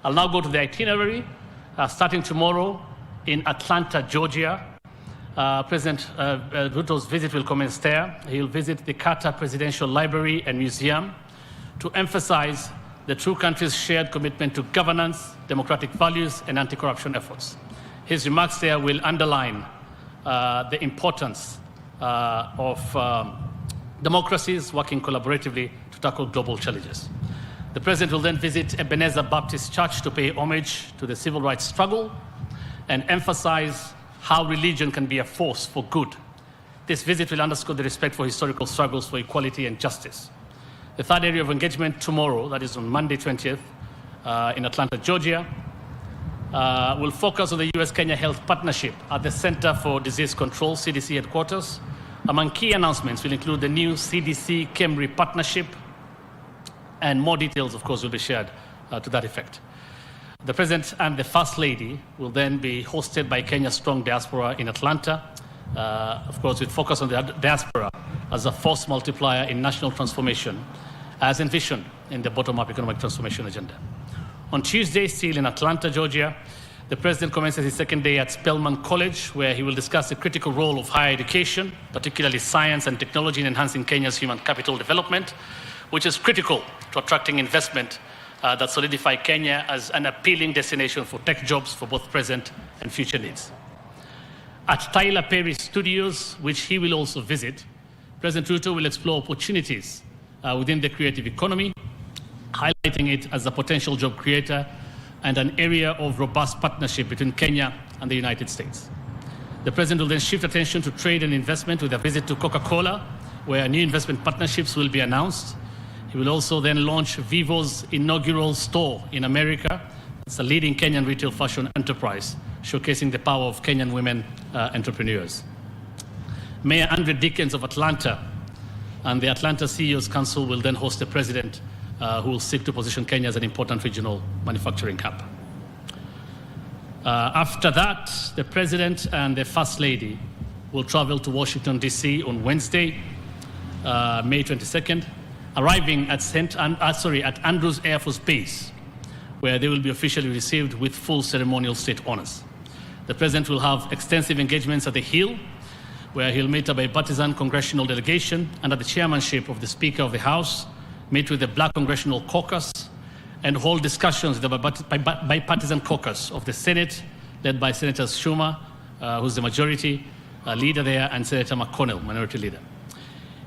I'll now go to the itinerary. Starting tomorrow in Atlanta, Georgia, President Ruto's visit will commence there. He'll visit the Carter Presidential Library and Museum to emphasize the two countries' shared commitment to governance, democratic values, and anti-corruption efforts. His remarks there will underline the importance of democracies working collaboratively to tackle global challenges. The President will then visit Ebenezer Baptist Church to pay homage to the civil rights struggle and emphasize how religion can be a force for good. This visit will underscore the respect for historical struggles for equality and justice. The third area of engagement tomorrow, that is on Monday 20th, in Atlanta, Georgia, will focus on the US-Kenya Health Partnership at the Center for Disease Control, CDC headquarters. Among key announcements will include the new CDC-KEMRI partnership, and more details, of course, will be shared to that effect. The President and the First Lady will then be hosted by Kenya's strong diaspora in Atlanta, of course, with focus on the diaspora as a force multiplier in national transformation, as envisioned in the bottom-up economic transformation agenda. On Tuesday, still in Atlanta, Georgia, the President commences his second day at Spelman College, where he will discuss the critical role of higher education, particularly science and technology, in enhancing Kenya's human capital development, which is critical to attracting investment that solidify Kenya as an appealing destination for tech jobs for both present and future needs. At Tyler Perry Studios, which he will also visit, President Ruto will explore opportunities within the creative economy, highlighting it as a potential job creator and an area of robust partnership between Kenya and the United States. The President will then shift attention to trade and investment with a visit to Coca-Cola, where new investment partnerships will be announced. He will also then launch Vivo's inaugural store in America. It's a leading Kenyan retail fashion enterprise, showcasing the power of Kenyan women entrepreneurs. Mayor Andre Dickens of Atlanta and the Atlanta CEOs Council will then host the President, who will seek to position Kenya as an important regional manufacturing hub. After that, the President and the First Lady will travel to Washington, D.C. on Wednesday, May 22nd, arriving at Andrews Air Force Base, where they will be officially received with full ceremonial state honors. The President will have extensive engagements at the Hill, where he'll meet a bipartisan congressional delegation under the chairmanship of the Speaker of the House, meet with the Black Congressional Caucus, and hold discussions with the bipartisan caucus of the Senate, led by Senator Schumer, who's the majority leader there, and Senator McConnell, minority leader.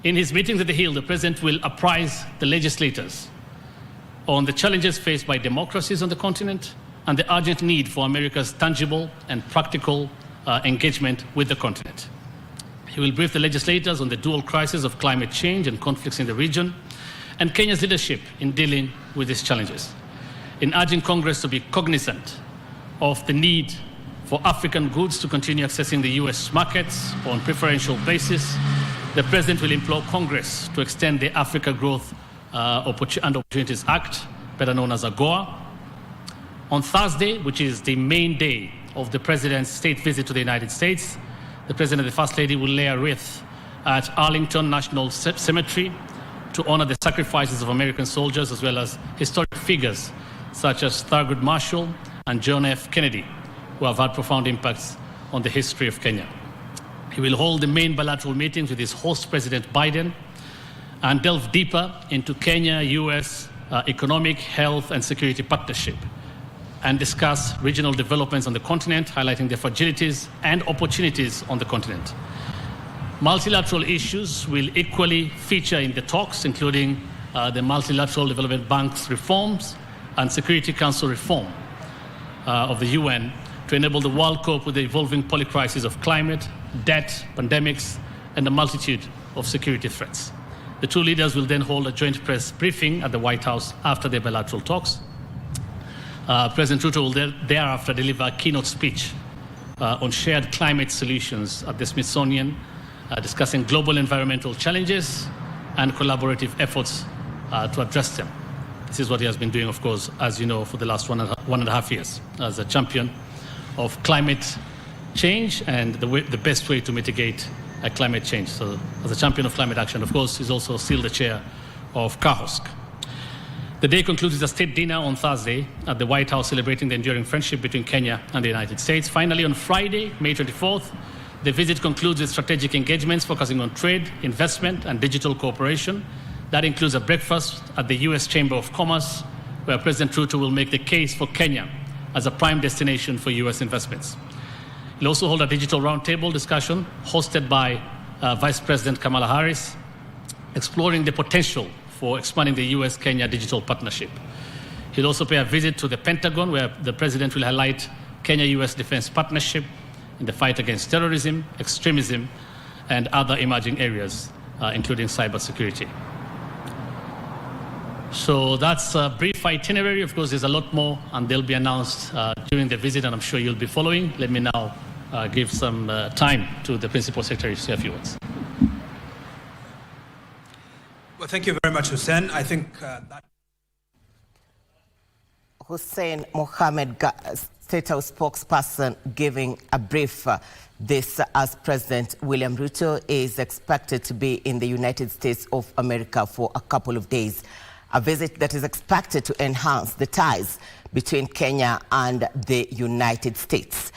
In his meetings at the Hill, the President will apprise the legislators on the challenges faced by democracies on the continent and the urgent need for America's tangible and practical engagement with the continent. He will brief the legislators on the dual crisis of climate change and conflicts in the region, and Kenya's leadership in dealing with these challenges, in urging Congress to be cognizant of the need for African goods to continue accessing the US markets on preferential basis. The President will implore Congress to extend the Africa Growth and Opportunities Act, better known as AGOA. On Thursday, which is the main day of the President's state visit to the United States, the President and the First Lady will lay a wreath at Arlington National Cemetery to honor the sacrifices of American soldiers, as well as historic figures such as Thurgood Marshall and John F. Kennedy, who have had profound impacts on the history of Kenya. He will hold the main bilateral meetings with his host, President Biden, and delve deeper into Kenya-US economic, health, and security partnership, and discuss regional developments on the continent, highlighting the fragilities and opportunities on the continent. Multilateral issues will equally feature in the talks, including the Multilateral Development Bank's reforms and Security Council reform of the UN to enable the world cope with the evolving polycrisis of climate, debt, pandemics, and a multitude of security threats. The two leaders will then hold a joint press briefing at the White House after their bilateral talks. President Ruto will thereafter deliver a keynote speech on shared climate solutions at the Smithsonian, discussing global environmental challenges and collaborative efforts to address them. This is what he has been doing, of course, as you know, for the last one and a half years as a champion of climate change and the best way to mitigate climate change. So as a champion of climate action, of course, he's also still the chair of KAHOSK. The day concludes with a state dinner on Thursday at the White House celebrating the enduring friendship between Kenya and the United States. Finally, on Friday, May 24th, the visit concludes with strategic engagements focusing on trade, investment, and digital cooperation. That includes a breakfast at the U.S. Chamber of Commerce, where President Ruto will make the case for Kenya as a prime destination for U.S. investments. He'll also hold a digital roundtable discussion hosted by Vice President Kamala Harris, exploring the potential for expanding the U.S.-Kenya digital partnership. He'll also pay a visit to the Pentagon, where the President will highlight Kenya-U.S. defense partnership in the fight against terrorism, extremism, and other emerging areas, including cybersecurity. So that's a brief itinerary. Of course, there's a lot more, and they'll be announced during the visit, and I'm sure you'll be following. Let me now give some time to the Principal Secretary to say a few words. Well, thank you very much, Hussein. I think that Hussein Mohamed, State House spokesperson, giving a brief. This as President William Ruto is expected to be in the United States of America for a couple of days. A visit that is expected to enhance the ties between Kenya and the United States.